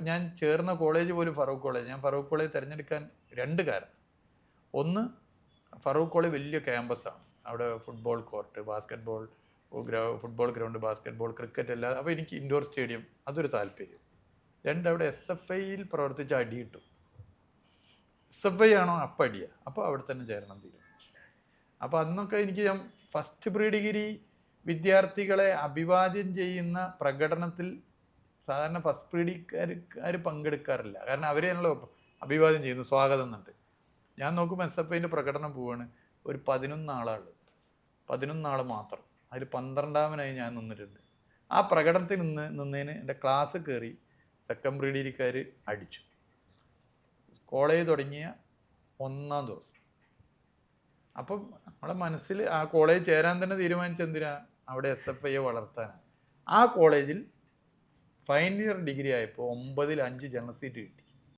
ഞാൻ ചേർന്ന കോളേജ് പോലും ഫറൂഖ് കോളേജ്. ഞാൻ ഫറൂഖ് കോളേജ് തിരഞ്ഞെടുക്കാൻ 2 കാരണം. ഒന്ന്, ഫറൂഖ് കോളേജ് വലിയ ക്യാമ്പസാണ്. അവിടെ football court, basket ball football ground, basket ball, cricket എല്ലാം. അപ്പോൾ എനിക്ക് ഇൻഡോർ സ്റ്റേഡിയം അതൊരു താല്പര്യം. 2, അവിടെ SFIയിൽ പ്രവർത്തിച്ച അടി കിട്ടും. SFI ആണോ അപ്പം അടിയാണ്. അപ്പോൾ അവിടെ തന്നെ ചേരണം തീരുമാനിച്ചു. അപ്പോൾ അന്നൊക്കെ എനിക്ക് ഞാൻ ഫസ്റ്റ് പ്രീ ഡിഗ്രി വിദ്യാർത്ഥികളെ അഭിവാദ്യം ചെയ്യുന്ന പ്രകടനത്തിൽ സാധാരണ ഫസ്റ്റ് പ്രീ ഡിഗ്രിക്കാർ പങ്കെടുക്കാറില്ല. കാരണം അവരെയാണല്ലോ അഭിവാദ്യം ചെയ്യുന്നു, സ്വാഗതം എന്നുണ്ട്. ഞാൻ നോക്കുമ്പോൾ SFIൻ്റെ പ്രകടനം പോവാണ്. ഒരു 11 ആളാണ്, 11 ആൾ മാത്രം. അതിൽ 12ാമനായി ഞാൻ നിന്നിട്ടുണ്ട്. ആ പ്രകടനത്തിൽ നിന്നതിന് എൻ്റെ ക്ലാസ് കയറി സെക്കൻഡ് പ്രീ ഡിഗ്രിക്കാർ അടിച്ചു. കോളേജ് തുടങ്ങിയ 1ാം ദിവസം. അപ്പം നമ്മളെ മനസ്സിൽ ആ കോളേജ് ചേരാൻ തന്നെ തീരുമാനിച്ചെന്തിനാ? അവിടെ SFIയെ വളർത്താനാണ്. ആ കോളേജിൽ ഫൈനൽ ഇയർ ഡിഗ്രി ആയപ്പോൾ 9ൽ 5 ജനറൽ സീറ്റ് കിട്ടി.